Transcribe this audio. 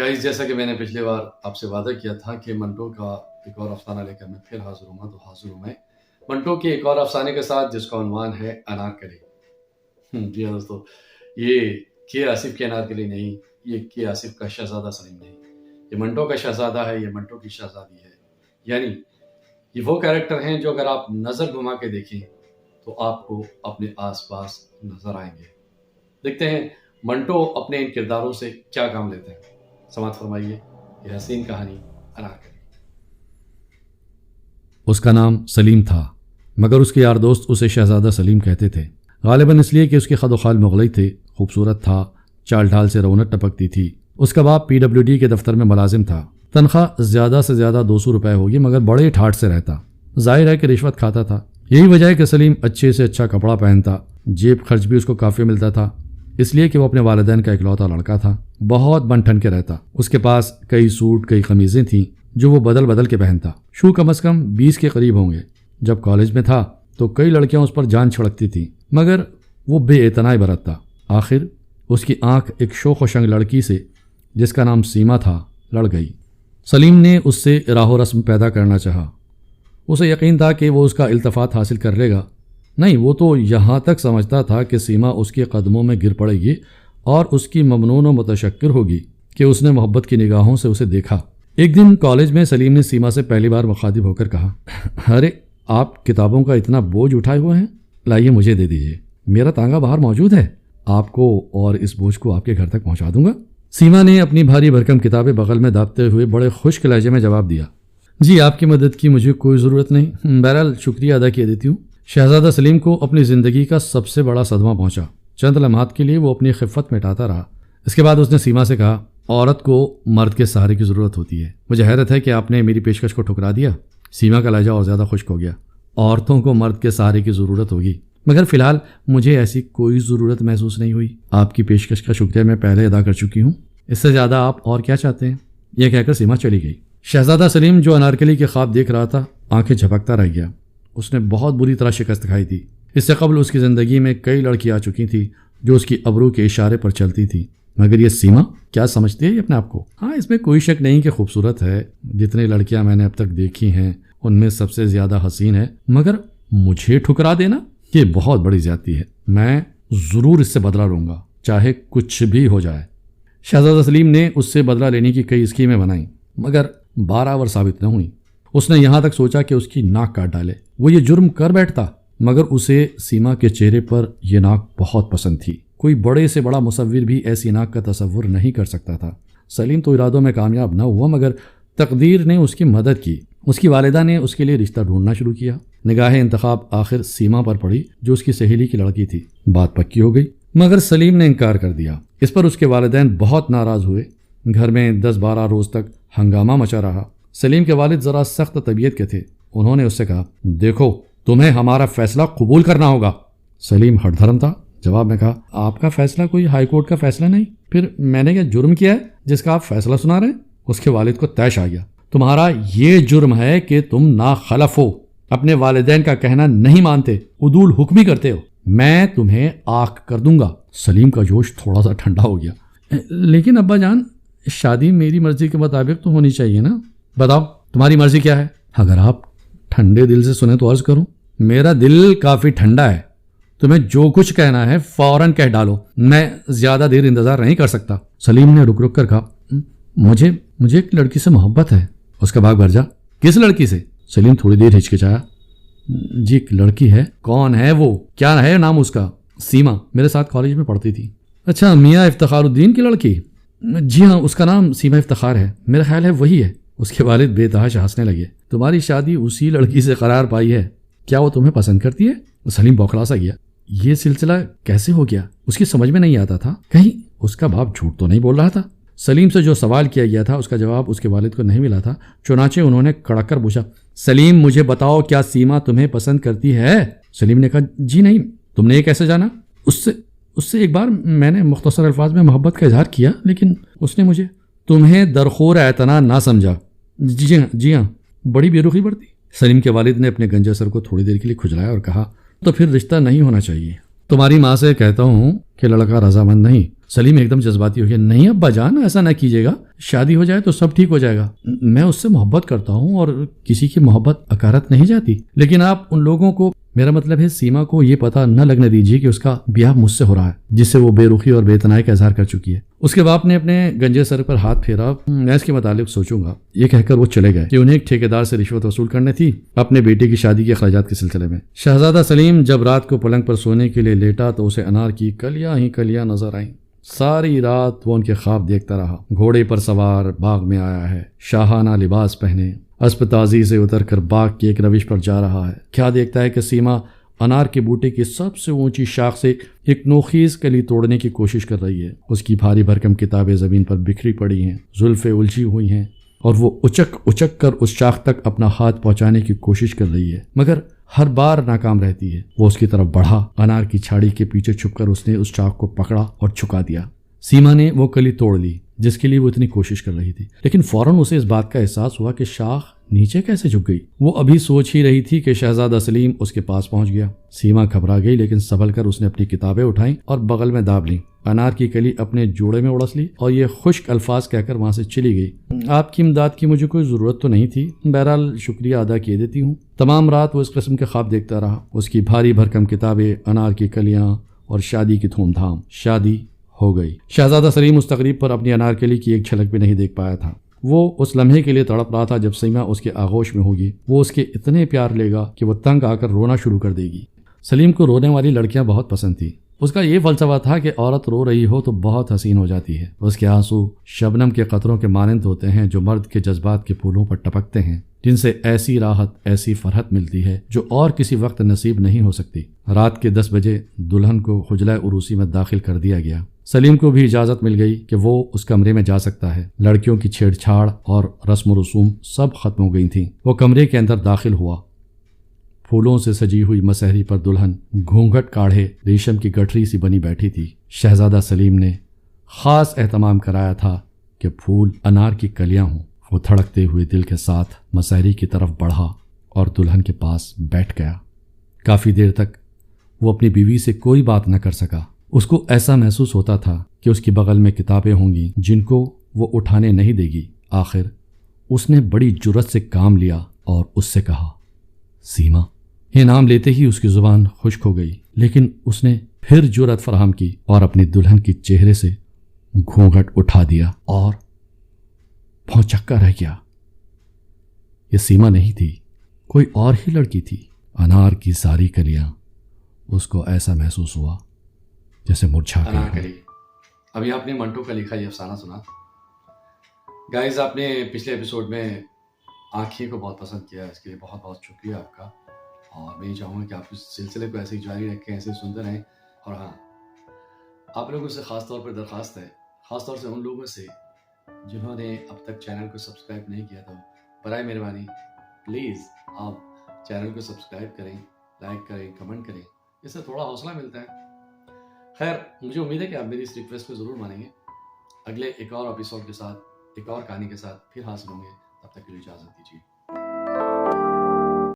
Guys, جیسا کہ میں نے پچھلی بار آپ سے وعدہ کیا تھا کہ منٹو کا ایک اور افسانہ لے کر میں پھر حاضر ہوں تو حاضر ہوں میں منٹو کے ایک اور افسانے کے ساتھ، جس کا عنوان ہے انارکلی۔ جی ہاں دوستو، یہ کے آصف کی انارکلی نہیں، یہ کے آصف کا شہزادہ سلیم نہیں، یہ منٹو کا شہزادہ ہے، یہ منٹو کی شہزادی ہے۔ یعنی یہ وہ کیریکٹر ہیں جو اگر آپ نظر گھما کے دیکھیں تو آپ کو اپنے آس پاس نظر آئیں گے۔ دیکھتے ہیں منٹو اپنے ان کرداروں سے کیا کام لیتے ہیں۔ سماعت فرمائیے یہ حسین کہانی انارکلی۔ اس کا نام سلیم تھا، مگر اس کے یار دوست اسے شہزادہ سلیم کہتے تھے، غالباً اس لیے کہ اس کے خد و خال مغلئی تھے، خوبصورت تھا، چال ڈھال سے رونق ٹپکتی تھی۔ اس کا باپ PWD کے دفتر میں ملازم تھا، تنخواہ زیادہ سے زیادہ 200 روپے ہوگی، مگر بڑے ٹھاٹ سے رہتا، ظاہر ہے کہ رشوت کھاتا تھا۔ یہی وجہ ہے کہ سلیم اچھے سے اچھا کپڑا پہنتا، جیب خرچ بھی اس کو کافی ملتا تھا، اس لیے کہ وہ اپنے والدین کا اکلوتا لڑکا تھا۔ بہت بن ٹھن کے رہتا، اس کے پاس کئی سوٹ، کئی قمیضیں تھیں جو وہ بدل بدل کے پہنتا۔ شو کم از کم 20 کے قریب ہوں گے۔ جب کالج میں تھا تو کئی لڑکیاں اس پر جان چھڑکتی تھیں، مگر وہ بے اعتنائی برتتا۔ آخر اس کی آنکھ ایک شوخ و شنگ لڑکی سے، جس کا نام سیما تھا، لڑ گئی۔ سلیم نے اس سے راہ و رسم پیدا کرنا چاہا۔ اسے یقین تھا کہ وہ اس کا التفات حاصل کر لے گا۔ نہیں، وہ تو یہاں تک سمجھتا تھا کہ سیما اس کے قدموں میں گر پڑے گی اور اس کی ممنون و متشکر ہوگی کہ اس نے محبت کی نگاہوں سے اسے دیکھا۔ ایک دن کالج میں سلیم نے سیما سے پہلی بار مخاطب ہو کر کہا، ارے آپ کتابوں کا اتنا بوجھ اٹھائے ہوئے ہیں، لائیے مجھے دے دیجیے، میرا تانگا باہر موجود ہے، آپ کو اور اس بوجھ کو آپ کے گھر تک پہنچا دوں گا۔ سیما نے اپنی بھاری بھرکم کتابیں بغل میں دابتے ہوئے بڑے خشک لہجے میں جواب دیا، جی آپ کی مدد کی مجھے کوئی ضرورت نہیں، بہرحال شکریہ ادا کیے دیتی ہوں۔ شہزادہ سلیم کو اپنی زندگی کا سب سے بڑا صدمہ پہنچا۔ چند لمحات کے لیے وہ اپنی خفت مٹاتا رہا۔ اس کے بعد اس نے سیما سے کہا، عورت کو مرد کے سہارے کی ضرورت ہوتی ہے، مجھے حیرت ہے کہ آپ نے میری پیشکش کو ٹھکرا دیا۔ سیما کا لہجہ اور زیادہ خشک ہو گیا۔ عورتوں کو مرد کے سہارے کی ضرورت ہوگی، مگر فی الحال مجھے ایسی کوئی ضرورت محسوس نہیں ہوئی۔ آپ کی پیشکش کا شکریہ میں پہلے ادا کر چکی ہوں، اس سے زیادہ آپ اور کیا چاہتے ہیں؟ یہ کہہ کر سیما چلی گئی۔ شہزادہ سلیم جو انارکلی کے خواب دیکھ رہا تھا، آنکھیں جھپکتا رہ گیا۔ اس نے بہت بری طرح شکست کھائی تھی۔ اس سے قبل اس کی زندگی میں کئی لڑکیاں آ چکی تھیں جو اس کی ابرو کے اشارے پر چلتی تھی، مگر یہ سیما کیا سمجھتی ہے اپنے آپ کو؟ ہاں، اس میں کوئی شک نہیں کہ خوبصورت ہے، جتنی لڑکیاں میں نے اب تک دیکھی ہیں ان میں سب سے زیادہ حسین ہے، مگر مجھے ٹھکرا دینا یہ بہت بڑی زیادتی ہے۔ میں ضرور اس سے بدلہ لوں گا، چاہے کچھ بھی ہو جائے۔ شہزادہ سلیم نے اس سے بدلہ لینے کی کئی اسکیمیں بنائیں، مگر بارآور ثابت نہ ہوئیں۔ اس نے یہاں تک سوچا کہ اس کی ناک کاٹ ڈالے، وہ یہ جرم کر بیٹھتا، مگر اسے سیما کے چہرے پر یہ ناک بہت پسند تھی۔ کوئی بڑے سے بڑا مصور بھی ایسی ناک کا تصور نہیں کر سکتا تھا۔ سلیم تو ارادوں میں کامیاب نہ ہوا، مگر تقدیر نے اس کی مدد کی۔ اس کی والدہ نے اس کے لیے رشتہ ڈھونڈنا شروع کیا۔ نگاہ انتخاب آخر سیما پر پڑی، جو اس کی سہیلی کی لڑکی تھی۔ بات پکی ہو گئی، مگر سلیم نے انکار کر دیا۔ اس پر اس کے والدین بہت ناراض ہوئے۔ گھر میں 10-12 روز تک ہنگامہ مچا رہا۔ سلیم کے والد ذرا سخت طبیعت کے تھے۔ انہوں نے اس سے کہا، دیکھو تمہیں ہمارا فیصلہ قبول کرنا ہوگا۔ سلیم ہٹ دھرم تھا، جواب میں کہا، آپ کا فیصلہ کوئی ہائی کورٹ کا فیصلہ نہیں، پھر میں نے کیا جرم کیا ہے جس کا آپ فیصلہ سنا رہے ہیں؟ اس کے والد کو طیش آ گیا، تمہارا یہ جرم ہے کہ تم ناخلف ہو، اپنے والدین کا کہنا نہیں مانتے، عدول حکمی کرتے ہو، میں تمہیں آنکھ کر دوں گا۔ سلیم کا جوش تھوڑا سا ٹھنڈا ہو گیا، لیکن ابا جان، شادی میری مرضی کے مطابق تو ہونی چاہیے نا، بتاؤ تمہاری مرضی کیا ہے؟ اگر آپ ٹھنڈے دل سے سنیں تو عرض کروں، میرا دل کافی ٹھنڈا ہے، تمہیں جو کچھ کہنا ہے فوراً کہہ ڈالو، میں زیادہ دیر انتظار نہیں کر سکتا۔ سلیم نے رک رک کر کہا، مجھے ایک لڑکی سے محبت ہے۔ اس کا بھاگ بھر جا، کس لڑکی سے؟ سلیم تھوڑی دیر ہچکچایا، جی ایک لڑکی ہے۔ کون ہے وہ؟ کیا ہے نام اس کا؟ سیما، میرے ساتھ کالج میں پڑھتی تھی۔ اچھا، میاں افتخار الدین کی لڑکی؟ جی ہاں، اس کا نام سیما افتخار ہے، میرا خیال ہے وہی ہے۔ اس کے والد بے تحاشا ہنسنے لگے، تمہاری شادی اسی لڑکی سے قرار پائی ہے، کیا وہ تمہیں پسند کرتی ہے؟ سلیم بوکھلا سا گیا، یہ سلسلہ کیسے ہو گیا؟ اس کی سمجھ میں نہیں آتا تھا، کہیں اس کا باپ جھوٹ تو نہیں بول رہا تھا؟ سلیم سے جو سوال کیا گیا تھا اس کا جواب اس کے والد کو نہیں ملا تھا، چنانچہ انہوں نے کڑک کر پوچھا، سلیم مجھے بتاؤ، کیا سیما تمہیں پسند کرتی ہے؟ سلیم نے کہا، جی نہیں۔ تم نے یہ کیسے جانا؟ اس سے ایک بار میں نے مختصر الفاظ میں محبت کا اظہار کیا، لیکن اس نے مجھے تمہیں درخور اعتنا نہ سمجھا۔ جی ہاں، بڑی بے رخی برتی۔ سلیم کے والد نے اپنے گنجے سر کو تھوڑی دیر کے لیے کھجلایا اور کہا، تو پھر رشتہ نہیں ہونا چاہیے۔ تمہاری ماں سے کہتا ہوں کہ لڑکا رضامند نہیں۔ سلیم ایک دم جذباتی ہو گیا. نہیں ابا جان ایسا نہ کیجیے گا, شادی ہو جائے تو سب ٹھیک ہو جائے گا. میں اس سے محبت کرتا ہوں اور کسی کی محبت اکارت نہیں جاتی, لیکن آپ ان لوگوں کو, میرا مطلب ہے سیما کو, یہ پتہ نہ لگنے دیجیے کہ اس کا بیاہ مجھ سے ہو رہا ہے, جس سے وہ بے رخی اور بے تنائی کا اظہار کر چکی ہے. اس کے باپ نے اپنے گنجے سر پر ہاتھ پھیرا. میں اس کے متعلق سوچوں گا, یہ کہہ کر وہ چلے گئے کہ انہیں ایک ٹھیکیدار سے رشوت وصول کرنی تھی اپنے بیٹے کی شادی کے اخراجات کے سلسلے میں. شہزادہ سلیم جب رات کو پلنگ پر سونے کے لیے لیٹا تو اسے انار کی کلیاں ہی کلیاں نظر آئیں. ساری رات وہ ان کے خواب دیکھتا رہا. گھوڑے پر سوار باغ میں آیا ہے, شاہانہ لباس پہنے اسب تازی سے اتر کر باغ کی ایک روش پر جا رہا ہے. کیا دیکھتا ہے کہ سیما انار کے بوٹے کی سب سے اونچی شاخ سے ایک نوخیز کلی توڑنے کی کوشش کر رہی ہے. اس کی بھاری بھرکم کتابیں زمین پر بکھری پڑی ہیں, زلفیں الجھی ہوئی ہیں, اور وہ اچک اچک کر اس شاخ تک اپنا ہاتھ پہنچانے کی کوشش کر رہی ہے, مگر ہر بار ناکام رہتی ہے. وہ اس کی طرف بڑھا. انار کی چھاڑی کے پیچھے چھپ کر اس نے اس شاخ کو پکڑا اور چھکا دیا. سیما نے وہ کلی توڑ لی جس کے لیے وہ اتنی کوشش کر رہی تھی, لیکن فوراً اسے اس بات کا احساس ہوا کہ شاخ نیچے کیسے جھک گئی. وہ ابھی سوچ ہی رہی تھی کہ شہزادہ سلیم اس کے پاس پہنچ گیا. سیما گھبرا گئی, لیکن سنبھل کر اس نے اپنی کتابیں اٹھائیں اور بغل میں داب لیں. انار کی کلی اپنے جوڑے میں اڑس لی اور یہ خشک الفاظ کہہ کر وہاں سے چلی گئی. آپ کی امداد کی مجھے کوئی ضرورت تو نہیں تھی, بہرحال شکریہ ادا کیے دیتی ہوں. تمام رات وہ اس قسم کے خواب دیکھتا رہا. اس کی بھاری بھرکم کتابیں, انار کی کلیاں اور شادی کی دھوم دھام. شادی ہو گئی. شہزادہ سلیم اس تقریب پر اپنی انار کلی کی ایک جھلک بھی نہیں دیکھ پایا تھا. وہ اس لمحے کے لیے تڑپ رہا تھا جب سیما اس کے آغوش میں ہوگی. وہ اس کے اتنے پیار لے گا کہ وہ تنگ آ کر رونا شروع کر دے گی. سلیم کو رونے والی لڑکیاں بہت پسند تھیں. اس کا یہ فلسفہ تھا کہ عورت رو رہی ہو تو بہت حسین ہو جاتی ہے. اس کے آنسو شبنم کے قطروں کے مانند ہوتے ہیں جو مرد کے جذبات کے پھولوں پر ٹپکتے ہیں, جن سے ایسی راحت, ایسی فرحت ملتی ہے جو اور کسی وقت نصیب نہیں ہو سکتی. رات کے 10 بجے دلہن کو حجرہ عروسی میں داخل کر دیا گیا. سلیم کو بھی اجازت مل گئی کہ وہ اس کمرے میں جا سکتا ہے. لڑکیوں کی چھیڑ چھاڑ اور رسم و رسوم سب ختم ہو گئی تھیں. وہ کمرے کے اندر داخل ہوا. پھولوں سے سجی ہوئی مسہری پر دلہن گھونگھٹ کاڑھے ریشم کی گٹھری سی بنی بیٹھی تھی. شہزادہ سلیم نے خاص اہتمام کرایا تھا کہ پھول انار کی کلیاں ہوں. وہ دھڑکتے ہوئے دل کے ساتھ مسہری کی طرف بڑھا اور دلہن کے پاس بیٹھ گیا. کافی دیر تک وہ اپنی بیوی سے کوئی بات نہ کر سکا. اس کو ایسا محسوس ہوتا تھا کہ اس کی بغل میں کتابیں ہوں گی جن کو وہ اٹھانے نہیں دے گی. آخر اس نے بڑی جرت سے کام لیا اور اس سے کہا, سیما. یہ نام لیتے ہی اس کی زبان خشک ہو گئی, لیکن اس نے پھر جرت فراہم کی اور اپنی دلہن کے چہرے سے گھونگھٹ اٹھا دیا اور بھونچکا رہ گیا. یہ سیما نہیں تھی, کوئی اور ہی لڑکی تھی. انار کی ساری کلیاں, اس کو ایسا محسوس ہوا جیسے مرجھا گئی. انار کلی. ابھی آپ نے منٹو کا لکھا یہ افسانہ سنا. گائز, آپ نے پچھلے ایپیسوڈ میں آنکھیں کو بہت پسند کیا, اس کے لیے بہت بہت شکریہ آپ کا. اور میں یہ چاہوں گا کہ آپ اس سلسلے کو ایسے ہی جاری رکھیں, ایسے سنتے رہیں. اور ہاں, آپ لوگوں سے خاص طور پر درخواست ہے, خاص طور سے ان لوگوں سے جنہوں نے اب تک چینل کو سبسکرائب نہیں کیا تھا, برائے مہربانی پلیز آپ چینل کو سبسکرائب کریں, لائک کریں, کمنٹ کریں. اس سے تھوڑا حوصلہ ملتا ہے. خیر, مجھے امید ہے کہ آپ میری اس ریکویسٹ کو ضرور مانیں گے. اگلے ایک اور ایپیسوڈ کے ساتھ, ایک اور کہانی کے ساتھ پھر حاضر ہوں گے. تب تک کے لیے اجازت دیجیے.